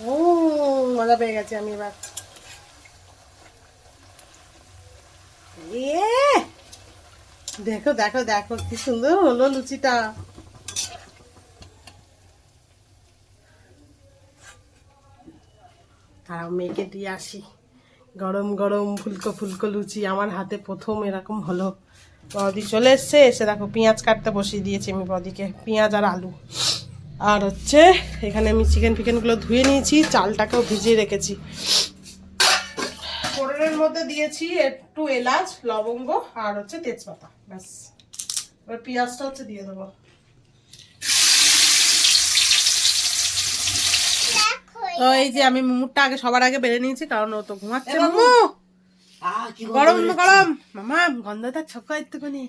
ও মজা পেয়ে গেছি আমি এবার। এ দেখো দেখো দেখো কি সুন্দর হলো লুচিটা। আর মেয়েকে দিয়ে আসি গরম গরম ফুলকো ফুলকো লুচি। আমার হাতে প্রথম এরকম হলো। বৌদি চলে এসছে, এসে দেখো পেঁয়াজ কাটতে বসিয়ে দিয়েছি আমি বৌদিকে, পেঁয়াজ আর আলু। আর হচ্ছে এখানে আমি চিকেন ফিকেনগুলো ধুয়ে নিয়েছি, চালটাকেও ভিজিয়ে রেখেছি। ফোড়নের মধ্যে দিয়েছি একটু এলাচ, লবঙ্গ আর হচ্ছে তেজপাতা, ব্যাস। এবার পেঁয়াজটা হচ্ছে দিয়ে দেবো। তো এই যে আমি মুমুরটা আগে সবার আগে বেড়ে নিয়েছি, কারণ ও তো ঘুমাচ্ছে। মামু গরম গরম মামা গন্ধটা ছক্কা একটুখানি।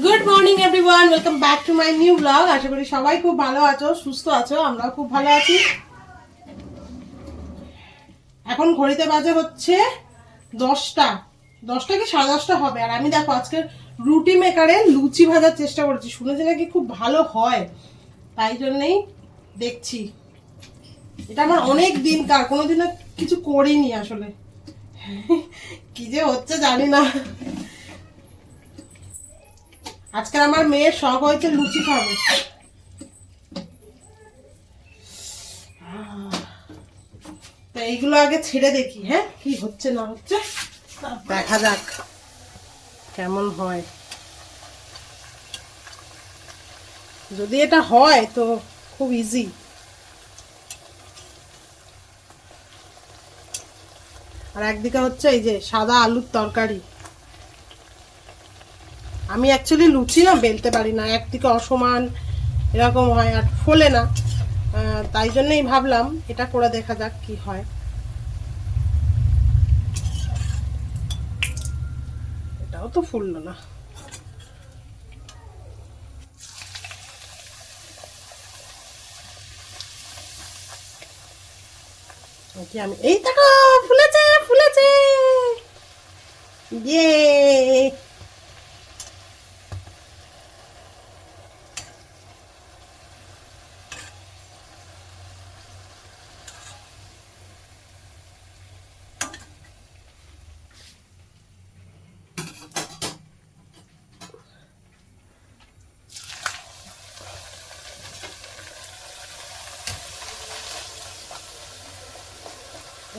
Good morning everyone, welcome back to my new blog. আশা করি সবাই খুব ভালো আছো, সুস্থ আছো, আমরাও খুব ভালো আছি। এখন ঘড়িতে বাজে হচ্ছে 10টা কি 10:30 হবে। আর আমি দেখো আজকে রুটি মেকারে লুচি ভাজার চেষ্টা করছি, শুনেছি নাকি খুব ভালো হয়, তাই জন্যই দেখছি। এটা আমার অনেক দিনকার, কোনোদিনও কিছু করিনি আসলে, কি যে হচ্ছে জানি না। আজকে আমার মেয়ের শখ হয়েছে লুচি খাবে। তো এইগুলো আগে ছেড়ে দেখি, হ্যাঁ কি হচ্ছে না হচ্ছে, দেখা যাক কেমন হয়। যদি এটা হয় তো খুব ইজি। আর একদিকে হচ্ছে এই যে সাদা আলুর তরকারি। আমি অ্যাকচুয়ালি লুচি না বেলতে পারি না, একদিকে অসমান এরকম হয় আর ফোলে না, তাই জন্যই ভাবলাম এটা করে দেখা যাক কি হয়। এটাও তো ফুললো না। আমি এই দেখো ফুলেছে ফুলেছে, ইয়ে।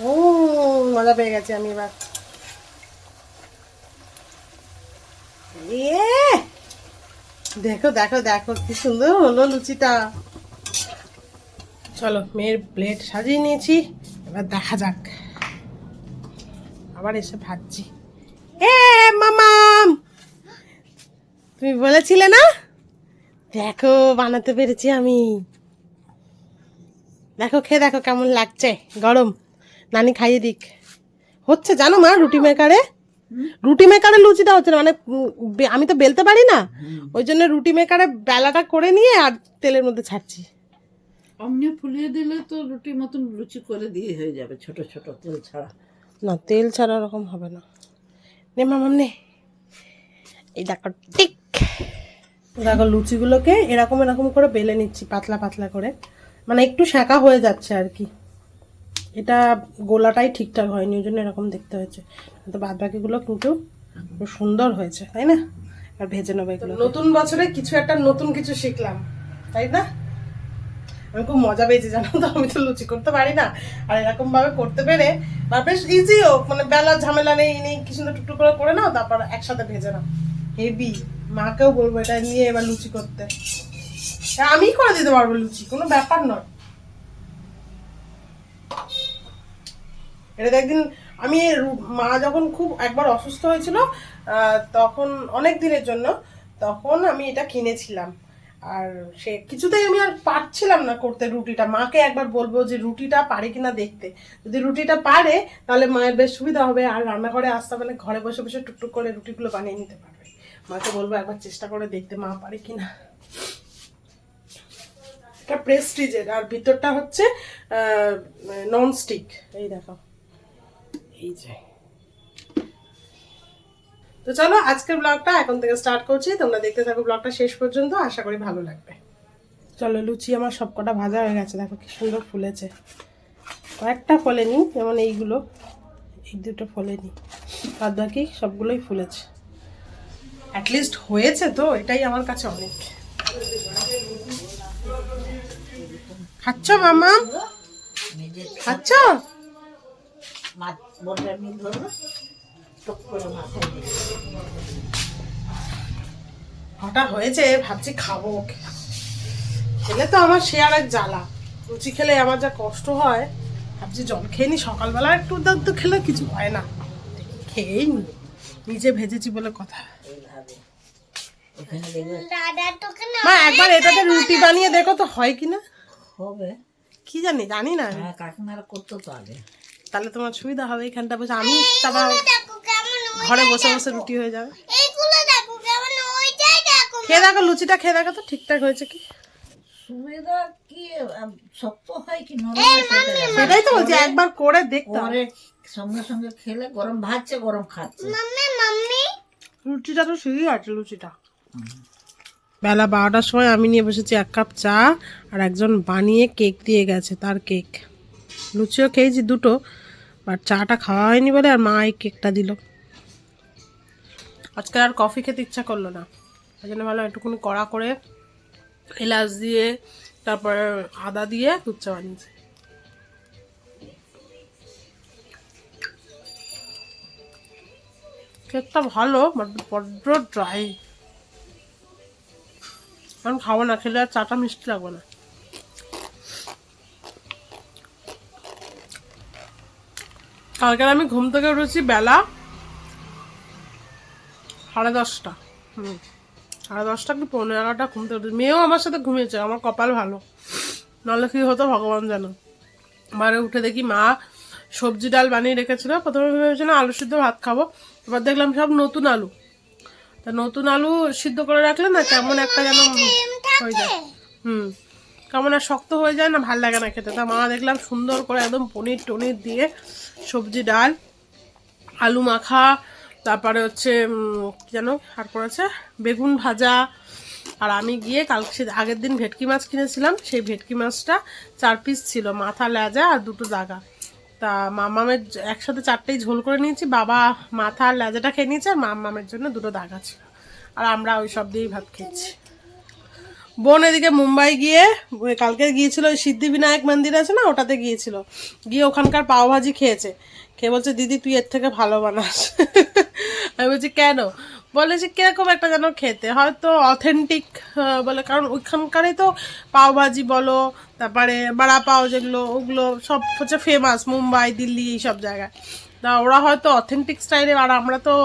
ও মজা পেয়ে গেছি আমি এবার। এ দেখো দেখো দেখো কি সুন্দর হলো লুচিটা। চলো মেয়ের প্লেট সাজিয়ে নিয়েছি, এবার দেখা যাক। আবার এসে ভাজছি। এ মামাম, তুমি বলেছিলে না, দেখো বানাতে পেরেছি আমি। দেখো খেয়ে দেখো কেমন লাগছে, গরম। নানি খাইয়ে দিক। হচ্ছে জানো মা, রুটি মেকারে লুচিটা হচ্ছে না, মানে আমি তো বেলতে পারি না, ওই জন্য রুটি মেকারে বেলাটা করে নিয়ে আর তেলের মধ্যে ছাড়ছি। অমনি ফুলিয়ে দিলে তো রুটির মতন লুচি করে দিয়ে হয়ে যাবে, ছোট ছোট, তেল ছাড়া। না তেল ছাড়া ওরকম হবে না। নে মামাম নে, এই দেখো টিক। দেখো লুচিগুলোকে এরকম এরকম করে বেলে নিচ্ছি, পাতলা পাতলা করে, মানে একটু শাঁকা হয়ে যাচ্ছে আর কি। এটা গোলাটাই ঠিকঠাক হয়নি, ওই জন্য এরকম দেখতে হয়েছে, তো বাদ বাকিগুলো কিন্তু খুব সুন্দর হয়েছে, তাই না? আর ভেজে নেবো এগুলো। নতুন বছরে কিছু একটা নতুন কিছু শিখলাম, তাই না? আমি খুব মজা পেয়েছি জানো তো, আমি তো লুচি করতে পারি না, আর এরকম ভাবে করতে পেরে বা বেশ ইজিও, মানে বেলার ঝামেলা নেই, কি সুন্দর টুকটুক করে করে নাও, তারপর একসাথে ভেজে নাও, হেভি। মাকেও বলবো এটা নিয়ে এবার লুচি করতে, আমি করে দিতে পারবো লুচি, কোনো ব্যাপার নয়। এটা একদিন আমি, মা যখন খুব একবার অসুস্থ হয়েছিল, তখন অনেক দিনের জন্য, তখন আমি এটা কিনেছিলাম। আর সে কিছুতেই আমি আর পারছিলাম না করতে রুটিটা। মাকে একবার বলবো যে রুটিটা পারে কিনা দেখতে, যদি রুটিটা পারে তাহলে মায়ের বেশ সুবিধা হবে, আর রান্নাঘরে আসতে মানে ঘরে বসে বসে টুকটুক করে রুটিগুলো বানিয়ে নিতে পারবে। মাকে বলবো একবার চেষ্টা করে দেখতে মা পারে কিনা। এটা প্রেস্টিজের, আর ভিতরটা হচ্ছে ননস্টিক। এই দেখো, এই যে তো চলো আজকের ব্লগটা এখন থেকে স্টার্ট করছি, তোমরা দেখতে থাকো ব্লগটা শেষ পর্যন্ত, আশা করি ভালো লাগবে। চলো, লুচি আমার সবকটা ভাজা হয়ে গেছে, দেখো কি সুন্দর ফুলেছে। কয়েকটা ফোলেনি, যেমন এইগুলো, এই দুটো ফোলেনি, বাদ বাকি সবগুলোই ফুলেছে। অ্যাটলিস্ট হয়েছে, তো এটাই আমার কাছে অনেক। খাচ্ছ মামা? খাচ্ছ? হঠাৎ হয়েছে, ভাবছি খাবো, খেলে তো আমার সে আর এক জ্বালা। লুচি খেলে আমার যা কষ্ট হয়, ভাবছি জল খেয়ে নি, সকালবেলা একটু দাদ্দ খেলে কিছু হয় না, খেয়েই নি, নিজে ভেজেছি বলে কথা। মা একবার এটাতে রুটি বানিয়ে দেখো তো হয় কিনা। হবে কি জানি, জানি না আমি। কাকিমারা করতো তো আগে। তাহলে তোমার সুবিধা হবে, এখানটা বসে আমি তারপর ঘরে বসে বসে রুটি হয়ে যাবে। খেয়ে দেখো লুচিটা, খেয়ে দেখো তো ঠিকঠাক হয়েছে কি। সুবিধা কি, শক্ত হয় কি নরম হয় সেটাই তো বলছি, একবার করে দেখতে হবে। সঙ্গে সঙ্গে খেলে গরম ভাজছে গরম খাচ্ছে। লুচিটা তো ঠিকই আছে, লুচিটা। বেলা 12টার সময় আমি নিয়ে বসেছি 1 কাপ চা, আর একজন বানিয়ে কেক দিয়ে গেছে, তার কেক। লুচিও খেয়েছি দুটো, আর চাটা খাওয়া হয়নি বলে আর মা এই কেকটা দিল। আজকে আর কফি খেতে ইচ্ছা করলো না, ওই জন্য ভালো একটুখানি কড়া করে এলাচ দিয়ে তারপরে আদা দিয়ে দুধ চা বানিয়েছি। কেকটা ভালো, বাট বড্ড ড্রাই। আমি খাবো না, খেলে আর চাটা মিষ্টি লাগবে না। কালকে আমি ঘুম থেকে উঠেছি বেলা 10:30। 10:30 কি 11:15 ঘুম থেকে উঠেছি। মেয়েও আমার সাথে ঘুমিয়েছে, আমার কপাল ভালো, নাহলে কি হতো ভগবান জানো। মারে উঠে দেখি মা সবজি ডাল বানিয়ে রেখেছিল। প্রথমে ভেবেছিলাম আলু সিদ্ধ ভাত খাবো, এবার দেখলাম সব নতুন আলু। তা নতুন আলু সিদ্ধ করে রাখলে না কেমন একটা যেন হয়ে যায়, কেমন আর শক্ত হয়ে যায় না, ভাল লাগে না খেতে। তা মা দেখলাম সুন্দর করে একদম পনির টনির দিয়ে সবজি ডাল, আলু মাখা, তারপরে হচ্ছে কি যেন আর করেছে, বেগুন ভাজা। আর আমি গিয়ে কালকে আগের দিন ভেটকি মাছ কিনেছিলাম, সেই ভেটকি মাছটা 4 পিস ছিল, মাথা লেজা আর দুটো দাগা। তা মামামের একসাথে 4টেই ঝোল করে নিয়েছি, বাবা মাথা আর লেজাটা খেয়ে নিয়েছে, আর মামামের জন্য দুটো দাগা ছিল, আর আমরা ওই সব দিয়েই ভাত খেয়েছি। বোন এদিকে মুম্বাই গিয়ে, কালকে গিয়েছিল ওই সিদ্ধিবিনায়ক মন্দির আছে না, ওটাতে গিয়েছিল, গিয়ে ওখানকার পাওভাজি খেয়েছে। খেয়ে বলছে দিদি তুই এর থেকে ভালো বানাস। আমি বলছি কেন? বলে যে কিরকম একটা যেন খেতে, হয়তো অথেন্টিক বলে, কারণ ওইখানকারই তো পাওভাজি বলো, তারপরে বড়া পাও যেগুলো, ওগুলো সব হচ্ছে ফেমাস, মুম্বাই দিল্লি এইসব জায়গায়। তা ওরা হয়তো অথেন্টিক স্টাইলে, আর আমরা তো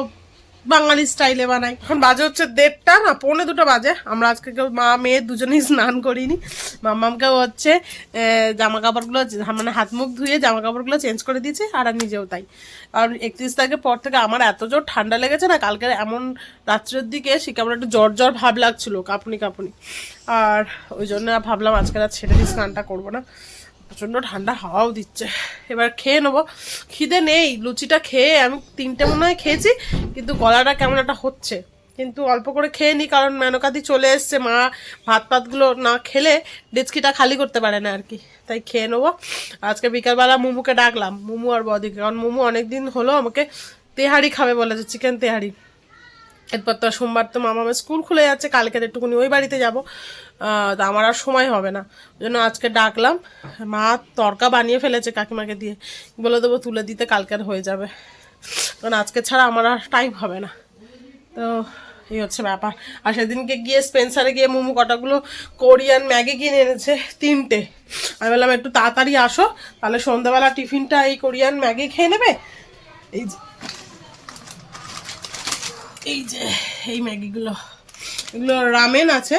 বাঙালি স্টাইলে বানাই। এখন বাজে হচ্ছে 1:30 না 1:45 বাজে। আমরা আজকে কেউ মা মেয়ে দুজনেই স্নান করিনি। মাম্মামকেও হচ্ছে জামা কাপড়গুলো মানে হাত মুখ ধুয়ে জামা কাপড়গুলো চেঞ্জ করে দিয়েছে, আর নিজেও তাই। কারণ 31 তারিখের পর থেকে আমার এত জোর ঠান্ডা লেগেছে না, কালকে এমন রাত্রের দিকে সে কেমন একটু জ্বর জ্বর ভাব লাগছিল, কাঁপুনি কাঁপুনি। আর ওই জন্য ভাবলাম আজকে রাত ছেড়ে দিয়ে স্নানটা করবো না, প্রচণ্ড ঠান্ডা হাওয়াও দিচ্ছে। এবার খেয়ে নেবো, খিদে নেই। লুচিটা খেয়ে আমি 3টে মনে হয় খেয়েছি, কিন্তু গলাটা কেমন একটা হচ্ছে, কিন্তু অল্প করে খেয়ে নিই, কারণ মেনকাদি চলে এসছে, মা ভাত পাতগুলো না খেলে ডেচকিটা খালি করতে পারে না আর কি, তাই খেয়ে নেবো। আজকে বিকালবেলা মুমুকে ডাকলাম, মুমু আর বদিকে, কারণ মুমু অনেকদিন হলো আমাকে তেহারি খাবে বলেছে, চিকেন তেহারি। এরপর তো সোমবার তো মামামের স্কুল খুলে যাচ্ছে, কালকে একটুকুনি ওই বাড়িতে যাবো, তা আমার আর সময় হবে না, ওই জন্য আজকে ডাকলাম। মা তরকা বানিয়ে ফেলেছে কাকিমাকে দিয়ে, বলে দেবো তুলে দিতে, কালকের হয়ে যাবে, কারণ আজকে ছাড়া আমার আর টাইম হবে না। তো এই হচ্ছে ব্যাপার। আর সেদিনকে গিয়ে স্পেন্সারে গিয়ে মোমো কটাগুলো কোরিয়ান ম্যাগি কিনে এনেছে 3টে। আমি বললাম একটু তাড়াতাড়ি আসো, তাহলে সন্ধ্যাবেলা টিফিনটা এই কোরিয়ান ম্যাগি খেয়ে নেবে। এই যে এই ম্যাগিগুলো, এগুলো রামেন আছে,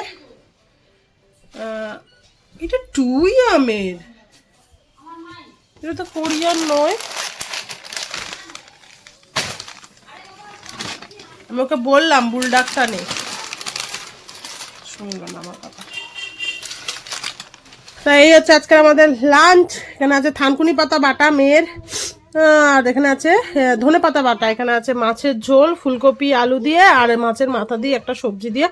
এটা টুইয়ামের, এটা তো কোরিয়ান নয়। আমি ওকে বললাম বুলডাকটা নেই, শুনলো না আমার কথা। তা এই হচ্ছে আজকে আমাদের লাঞ্চ। এখানে আছে থানকুনি পাতা বাটা মেয়ের, আর এখানে আছে ধনেপাতা বাটা, এখানে আছে মাছের ঝোল, ফুলকপি আলু দিয়ে, আর মাছের মাথা দিয়ে একটা সবজি দিয়ে,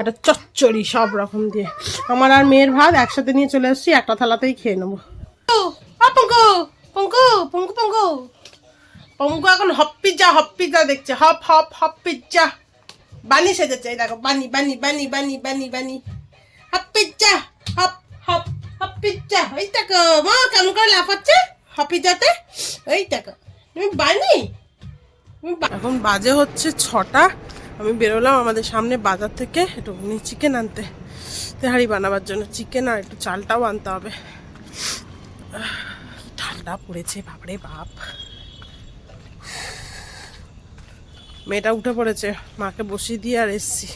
একটা চচ্চড়ি, সব রকম দিয়ে। আমার আর মেয়ের ভাত একসাথে নিয়ে চলে এসেছি, একটা থালাতেই খেয়ে নেবো। পঙ্কু পঙ্কু পঙ্কু পঙ্কু পঙ্কু এখন হপ পিজ্জা দেখছে, হপ হপ হপ পিজ্জা। বানি সেজেছে, এই দেখো, বানি বানি বানি বানি বানি বানি hop pizza, hop hop hop pizza. ওই দেখো মা কেমন করে লাফাচ্ছে হপ পিজ্জাতে, ওই দেখো তুমি বানি। এখন বাজে হচ্ছে 6টা, আমি বেরোলাম আমাদের সামনে বাজার থেকে একটু চিকেন আনতে, তেহারি বানাবার জন্য। চিকেন আর একটু চালটাও আনতে হবে। ঠান্ডা পড়েছে বাপরে বাপ। মেয়েটা উঠে পড়েছে, মাকে বসিয়ে দিয়ে আর এসছি,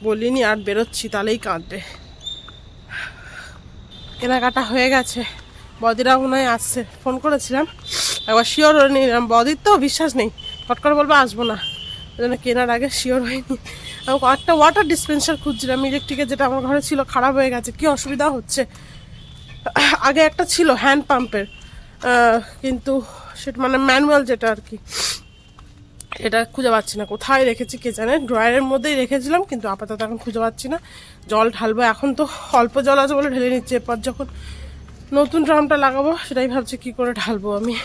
বলিনি আর বেরোচ্ছি তাহলেই কাঁদবে। কেনাকাটা হয়ে গেছে, বদিরা মনে হয় আসছে, ফোন করেছিলাম একবার, শিওর হয়ে নিলাম। বদির তো বিশ্বাস নেই, ফট করে বলবো আসবো না, ওই জন্য কেনার আগে শিওর হয়নি। আমি একটা ওয়াটার ডিসপেন্সার খুঁজছিলাম ইলেকট্রিকের, যেটা আমার ঘরে ছিল খারাপ হয়ে গেছে, কি অসুবিধা হচ্ছে। আগে একটা ছিল হ্যান্ড পাম্পের, কিন্তু সেটা মানে ম্যানুয়াল যেটা আর কি, এটা খুঁজে পাচ্ছি না, কোথায় রেখেছি কে জানে। ড্রয়ারের মধ্যেই রেখেছিলাম, কিন্তু আপাতত এখন খুঁজে পাচ্ছি না। জল ঢালবো, এখন তো অল্প জল আছে বলে ঢেলে নিচ্ছি, এরপর যখন নতুন ড্রামটা লাগাবো সেটাই ভাবছি কি করে ঢালবো আমি।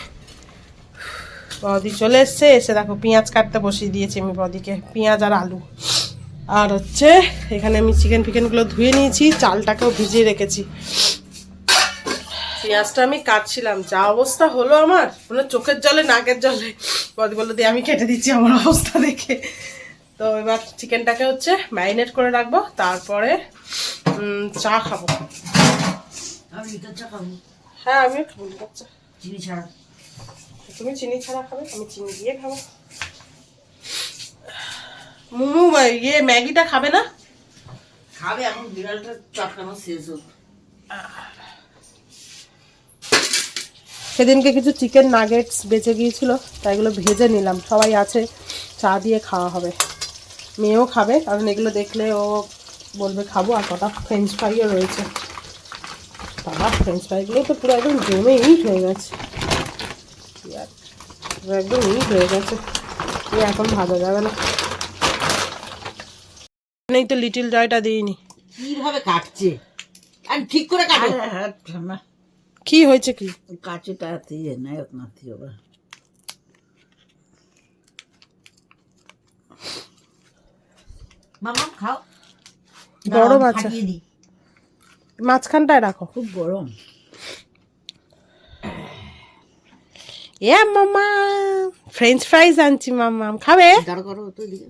বদি চলে এসছে, এসে দেখো পেঁয়াজ কাটতে বসিয়ে দিয়েছি আমি বদিকে, পেঁয়াজ আর আলু। আর হচ্ছে এখানে আমি চিকেন ফিকেনগুলো ধুয়ে নিয়েছি, চালটাকেও ভিজিয়ে রেখেছি। পেঁয়াজটা আমি কাটছিলাম, যা অবস্থা হলো আমার, মানে চোখের জলে নাকের জলে। বদি বললো দিয়ে আমি কেটে দিচ্ছি আমার অবস্থা দেখে। তো এবার চিকেনটাকে হচ্ছে ম্যারিনেট করে রাখবো, তারপরে চা খাবো। হ্যাঁ আমিও খাবো চা, চিনি ছাড়া। তুমি চিনি ছাড়া খাবে, আমি চিনি দিয়ে খাবো। মুমু ইয়ে ম্যাগিটা খাবে না? খাবে, এখন বিড়ালটা চটকানো শেষ হোক। সেদিনকে কিছু চিকেন নাগেটস বেঁচে গিয়েছিল, তাই এগুলো ভেজে নিলাম, সবাই আছে, চা দিয়ে খাওয়া হবে। মেয়েও খাবে, কারণ এগুলো দেখলে ও বলবে খাবো। আর কটা ফ্রেঞ্চ ফ্রাইও রয়েছে, বাবা ফ্রেঞ্চ ফ্রাইগুলো তো পুরো একদম জমে ইট হয়ে গেছে, একদম ইট হয়ে গেছে, এখন ভাজা যাবে না। নেই তো লিটিল জয়টা দিইনি, কিভাবে কাটছে, আমি ঠিক করে কাটে। কি হয়েছে কি কাঁচেটা দিয়ে নায়ক নাতি হবে। মামা খাও, বড় মাছ মাঝখানটায় রাখো, খুব গরম। এ মামা ফ্রেঞ্চ ফ্রাইজ আনছি, মামা খাবে? দাঁড় করো তো দিকে,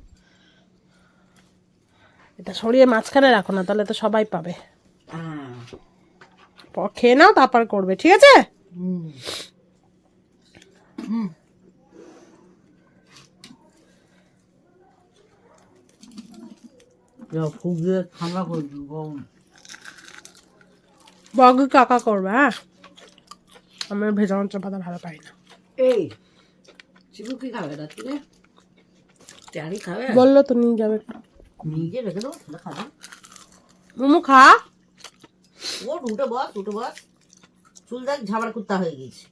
এটা সরিয়ে মাঝখানে রাখো না, তাহলে তো সবাই পাবে। খেয়ে নাও তারপর করবে, ঠিক আছে? বগু কাকা করবে। হ্যাঁ আমি ভেজা মাংস পাতা ভালো পাই না। এই শিবু কি খাবে রাত্রে? তেহারি খাবে? বললো তো নিয়ে যাবে, নিজে রেখে দেবো, খাবে। মোমো খা। ও উঠে বস, উঠে বস, চুল দেখ ঝাবার কুত্তা হয়ে গেছে।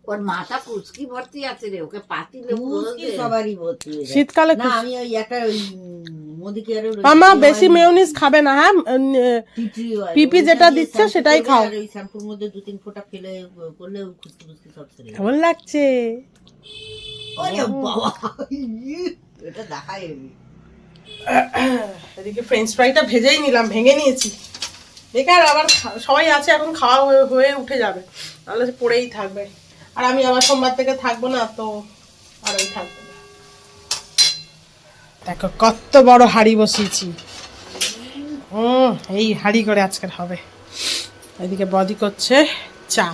ওর মাথা পুচকি ভর্তি আছে রে, ওকে পাতি লেবু সবারই ভর্তি হয়ে যায় শীতকালে। না আমি ওই একটা ওই মুদিকের মামা বেশি মেয়োনিজ খাবে না। হ্যাঁ পিপি যেটা দিচ্ছে সেটাই খাও। ওই শ্যাম্পুর মধ্যে 2-3 ফোঁটা ফেলে করলে খুশকি খুশকি সব ছেড়ে যাবে। কেমন লাগছে? ওরে বাবা এটা দেখাই হেবি। এদিকে ফ্রেঞ্চ ফ্রাইটা ভেজেই নিলাম, ভেঙে নিয়েছি, বেকার আবার সবাই আছে এখন, খাওয়া হয়ে উঠে যাবে, তাহলে পড়েই থাকবে। আর আমি আবার সোমবার থেকে থাকবো না, তো আর ওই থাকবে না। দেখো কত বড় হাঁড়ি বসিয়েছি, এই হাঁড়ি করে আজকের হবে। এদিকে বদি করছে চা,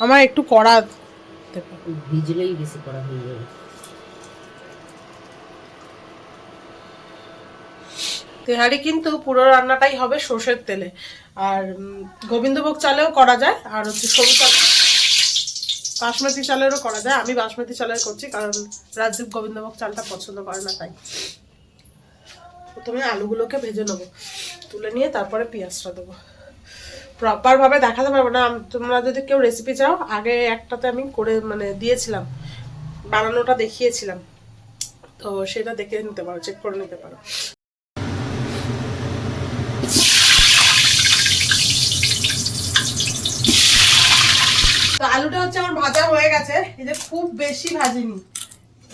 আমার একটু কড়া ভিজলেই বেশি করা হয়ে যাবে। তেহারি কিন্তু পুরো রান্নাটাই হবে সর্ষের তেলে, আর গোবিন্দভোগ চালেও করা যায়, আর হচ্ছে সরু চাল বাসমতি চালেরও করা যায়। আমি বাসমতি চালের করছি, কারণ রাজদীপ গোবিন্দভোগ চালটা পছন্দ করে না, তাই। প্রথমে আলুগুলোকে ভেজে নেবো, তুলে নিয়ে তারপরে পেঁয়াজটা দেবো। প্রপার ভাবে দেখাতে পারবো না। তোমরা যদি কেউ রেসিপি চাও, আগে একটাতে আমি করে মানে দিয়েছিলাম, বানানোটা দেখিয়েছিলাম, তো সেটা দেখে নিতে পারো, চেক করে নিতে পারো। তো আলুটা হচ্ছে আমার ভাজা হয়ে গেছে, এই যে খুব বেশি ভাজিনি,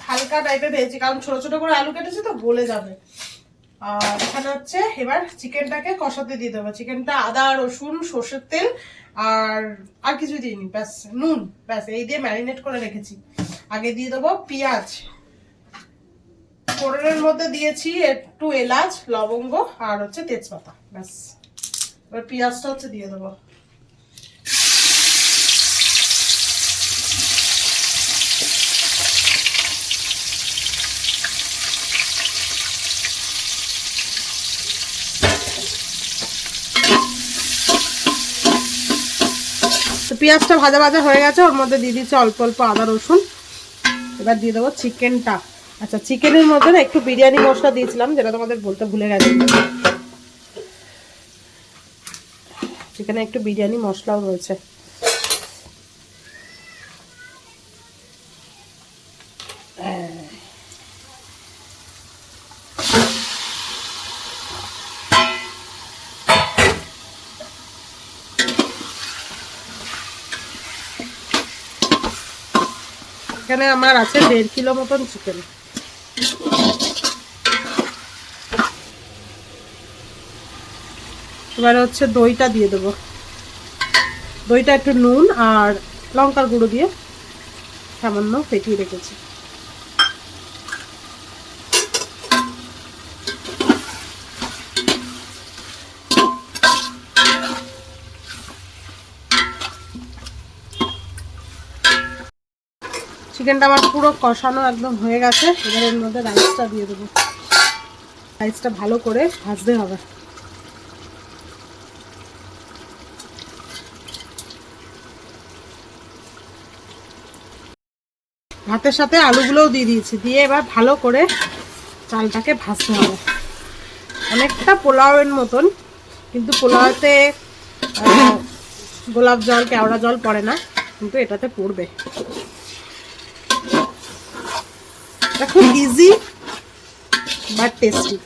হালকা টাইপের ভেজেছি, কারণ ছোট ছোট করে আলু কেটেছি তো গলে যাবে। আর এখানে হচ্ছে এবার চিকেনটাকে কষাতে দিয়ে দেবো। চিকেনটা আদা রসুন সর্ষের তেল আর কিছু দিইনি, ব্যাস নুন, ব্যাস এই দিয়ে ম্যারিনেট করে রেখেছি। আগে দিয়ে দেবো পেঁয়াজ, ফোড়নের মধ্যে দিয়েছি একটু এলাচ লবঙ্গ আর হচ্ছে তেজপাতা, ব্যাস। এবার পেঁয়াজটা হচ্ছে দিয়ে দেবো। তো পেঁয়াজটা ভাজা ভাজা হয়ে গেছে, ওর মধ্যে দিয়ে দিচ্ছি অল্প অল্প আদা রসুন। এবার দিয়ে দেবো চিকেনটা। আচ্ছা, চিকেনের মধ্যে না একটু বিরিয়ানি মশলা দিয়েছিলাম, যেটা তোমাদের বলতে ভুলে গেছি। চিকেনে একটু বিরিয়ানি মশলাও রয়েছে। এখানে আমার আছে 1.5 কিলো মতন চিকেন। এবারে হচ্ছে দইটা দিয়ে দেবো। দইটা একটু নুন আর লঙ্কার গুঁড়ো দিয়ে সামান্য ফেটিয়ে রেখেছি। চিকেনটা আমার পুরো কষানো একদম হয়ে গেছে। এবার এর মধ্যে রাইসটা দিয়ে দেবো। রাইসটা ভালো করে ভাজতে হবে। ভাতের সাথে আলুগুলোও দিয়ে দিয়েছি, দিয়ে এবার ভালো করে চালটাকে ভাজতে হবে। অনেকটা পোলাওয়ের মতন, কিন্তু পোলাওতে গোলাপ জল কেওড়া জল পড়ে না, কিন্তু এটাতে পড়বে। এটা খুব ইজি বাট টেস্টি।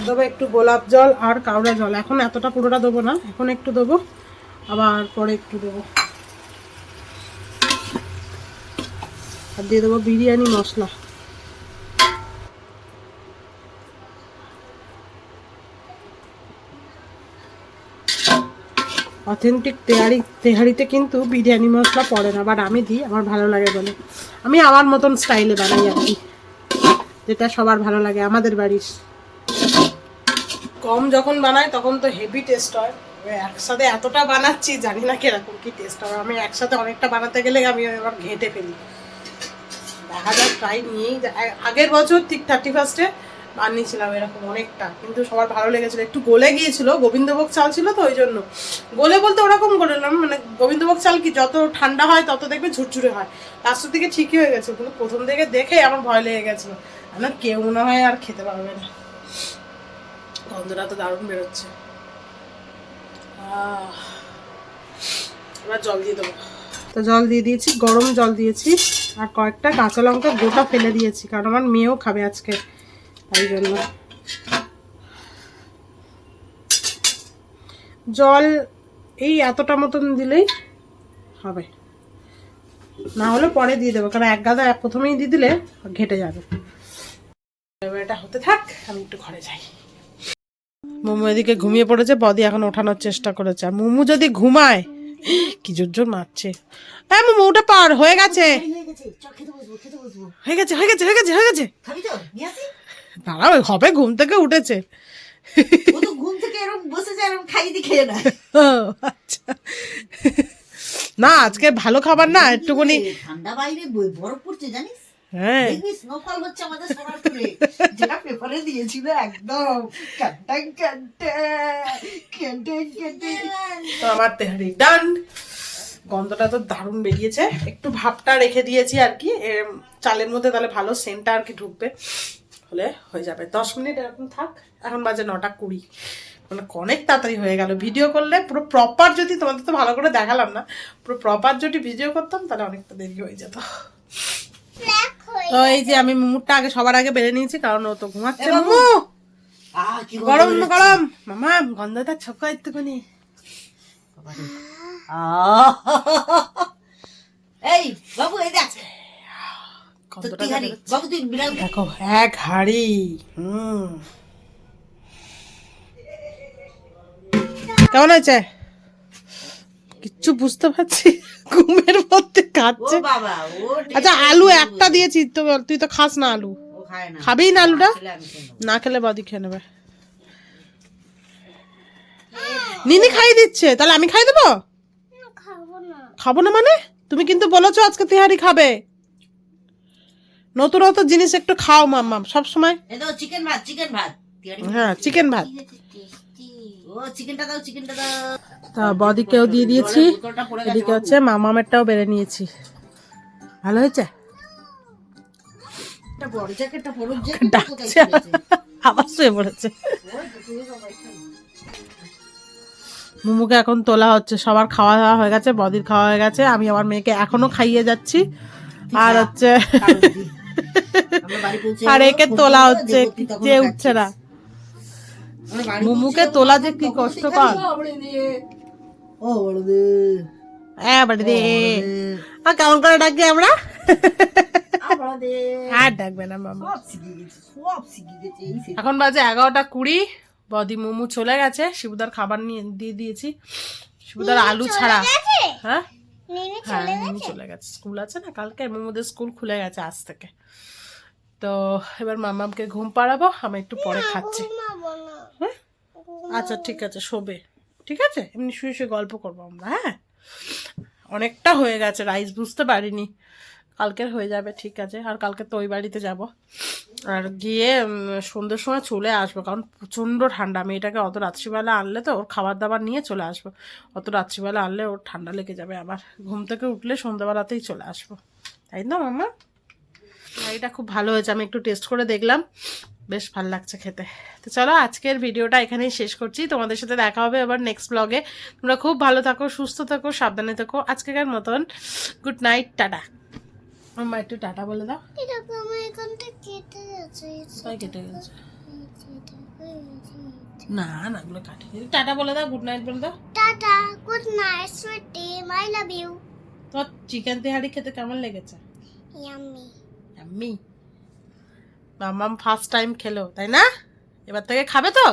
দেবো একটু গোলাপ জল আর কেওড়া জল। এখন এতটা পুরোটা দেবো না, এখন একটু দেবো, আবার পরে একটু দেবো। আর দিয়ে দেবো বিরিয়ানি মশলা। অথেন্টিক তেহারিতে কিন্তু বিরিয়ানি মশলা পড়ে না, বাট আমি দিই, আমার ভালো লাগে বলে। আমি আমার মতন স্টাইলে বানাই আর কি, যেটা সবার ভালো লাগে। আমাদের বাড়ির কম যখন বানাই তখন তো হেভি টেস্ট হয়, একসাথে এতটা বানাচ্ছি জানি না কিরকম কি টেস্ট হবে। আমি একসাথে অনেকটা বানাতে গেলে আমি এবার ঘেঁটে ফেলি। দেখা যাক, ট্রাই নিয়েই। আগের বছর ঠিক 31-এ বানিয়েছিলাম এরকম অনেকটা, কিন্তু সবার ভালো লেগেছিলো। একটু গলে গিয়েছিল, গোবিন্দভোগ চাল ছিল তো ওই জন্য। গলে বলতে ওরকম করলাম, মানে গোবিন্দভোগ চাল কি যত ঠান্ডা হয় তত দেখবে ঝুরঝুরে হয়, লাস্টের দিকে ঠিকই হয়ে গেছে। কিন্তু প্রথম থেকে দেখে আমার ভয় লেগে গেছিলো, না কেউ মনে হয় আর খেতে পারবে না। গন্ধটা তো দারুণ বেরোচ্ছে। এবার জল দিয়ে দেবো। তো জল দিয়ে দিয়েছি, গরম জল দিয়েছি, আর কয়েকটা কাঁচা লঙ্কা গোটা ফেলে দিয়েছি, কারণ আমার মেয়েও খাবে আজকে, তাই জন্য। জল এই এতটা মতন দিলেই হবে, না হলে পরে দিয়ে দেবো, কারণ এক গাদা প্রথমেই দিয়ে দিলে ঘেটে যাবে। এবার এটা হতে থাক, আমি একটু ঘরে যাই। মোমো এদিকে ঘুমিয়ে পড়েছে, বদি এখন ওঠানোর চেষ্টা করেছে। আর মোমো যদি ঘুমায়, কি জোর জোর মারছে। হ্যাঁ মোমো ওটা পার হয়ে গেছে, হয়ে গেছে হয়ে গেছে হয়ে গেছে হয়ে গেছে। দাঁড়াও, হবে, ঘুম থেকে উঠেছে। ঘুম থেকে এরকম বসে যায়, এরকম খাইয়ে দিয়ে খেয়ে নেয়। আচ্ছা, না আজকে ভালো খাবার না, একটুখানি ঠান্ডা বাইরে বরফ পড়ছে জানিস। হ্যাঁ, স্নোফল হচ্ছে আমাদের সোনারপুরে, যেটা পেপারে দিয়েছিল একদম। তো আমার তেহারি ডান। গন্ধটা তো দারুণ বেরিয়েছে। একটু ভাপটা রেখে দিয়েছি আর কি চালের মধ্যে, তাহলে ভালো সেন্টটা আর কি ঢুকবে। হলে হয়ে যাবে। 10 মিনিট এরকম থাক। এখন বাজে 9:20, মানে অনেক তাড়াতাড়ি হয়ে গেল। ভিডিও করলে পুরো প্রপার, যদি তোমাদের তো ভালো করে দেখালাম না, পুরো প্রপার যদি ভিডিও করতাম তাহলে অনেকটা দেরি হয়ে যেত। তো এই যে আমি মুমুরটা আগে সবার আগে বেড়ে নিয়েছি, কারণ ও তো ঘুমাচ্ছে। মুমু গরম গরম মামা, গন্ধটা ছক্কা একটুখানি। এই বাবু, এই দেখ গন্ধটা বাবু, তুই বিড়াল দেখো, এক হাঁড়ি। কেমন আছে? কিচ্ছু বুঝতে পারছি, ঘুমের মধ্যে খাচ্ছে। বাবা, ও আচ্ছা, আলু একটা দিয়েছি তো, তুই তো খাস না আলু। ও খায় না, খাবি না আলুটা? আমি খেয়ে না খেলে বাদি খেয়ে নেবে। নিনি খাই দিচ্ছে, তাহলে আমি খাই দেবো? খাবো না মানে? তুমি কিন্তু বলেছো আজকে তিহারি খাবে। নতুন নতুন জিনিস একটু খাও মাম্মা সবসময়। এই দাও চিকেন ভাত, চিকেন ভাত। হ্যাঁ, চিকেন ভাত। ও চিকেনটা দাও, চিকেনটা দাও। তা বদিকেও দিয়ে দিয়েছি, এদিকে হচ্ছে মামামেরটাও বেড়ে নিয়েছি। ভালো হয়েছে? একটা বড় জ্যাকেটটা পরুক, ডাকছে, আবার শুয়ে পড়েছে। মুমুকে এখন তোলা হচ্ছে। সবার খাওয়া দাওয়া হয়ে গেছে, বদির খাওয়া হয়ে গেছে, আমি আমার মেয়েকে এখনো খাইয়ে যাচ্ছি। আর হচ্ছে আর একে তোলা হচ্ছে, যে উঠছে না। মুমুকে তোলা যে কি কষ্টকর। ও বড়দে, হ্যাঁ বাড়ি দে। আর কেমন করে ডাকি আমরা? বড়দে আর ডাকবে না মামা। সব শিখে গেছে, সব শিখে গেছে। এখন বাজে 11:20। বদি মুমু চলে গেছে, শিবুদার খাবার নিয়ে দিয়ে দিয়েছি। শিবুদার আলু ছাড়া। হ্যাঁ হ্যাঁ, নিনি চলে গেছে। স্কুল আছে না কালকে, মুমুদের স্কুল খুলে গেছে আজ থেকে। তো এবার মামামকে ঘুম পাড়াবো, আমি একটু পরে খাচ্ছি। হ্যাঁ আচ্ছা ঠিক আছে, শোবে। ঠিক আছে, এমনি শুয়ে শুয়ে গল্প করবো আমরা। হ্যাঁ, অনেকটা হয়ে গেছে রাইস, বুঝতে পারিনি। কালকের হয়ে যাবে, ঠিক আছে। আর কালকে তো ওই বাড়িতে যাব, আর গিয়ে সন্ধ্যের সময় চলে আসবো, কারণ প্রচণ্ড ঠান্ডা। মেয়েটাকে অত রাত্রিবেলা আনলে তো ওর খাবার দাবার নিয়ে চলে আসবো। অত রাত্রিবেলা আনলে ওর ঠান্ডা লেগে যাবে। আবার ঘুম থেকে উঠলে সন্ধ্যাবেলাতেই চলে আসবো, তাই না মামা? এটা খুব ভালো হয়েছে, আমি একটু টেস্ট করে দেখলাম, বেশ ভালো লাগছে খেতে। তো চলো, আজকের ভিডিওটা এখানেই শেষ করছি। তোমাদের সাথে দেখা হবে আবার নেক্সট ব্লগে। তোমরা খুব ভালো থাকো, সুস্থ থাকো, সাবধানে থাকো। আজকেকার মতন গুড নাইট, টাটা। আমার একটু টাটা বলে দাও। কেটে গেছে না, না গুলো কাটে। টাটা বলে দাও, গুড নাইট বলে দাও। Tata, good night, sweet dream, I love you. তোর চিকেন তেহারি খেতে কেমন লেগেছে? ইয়াম্মি। আমি মামাম ফার্স্ট টাইম খেলো, তাই না? এবার থেকে খাবে তো?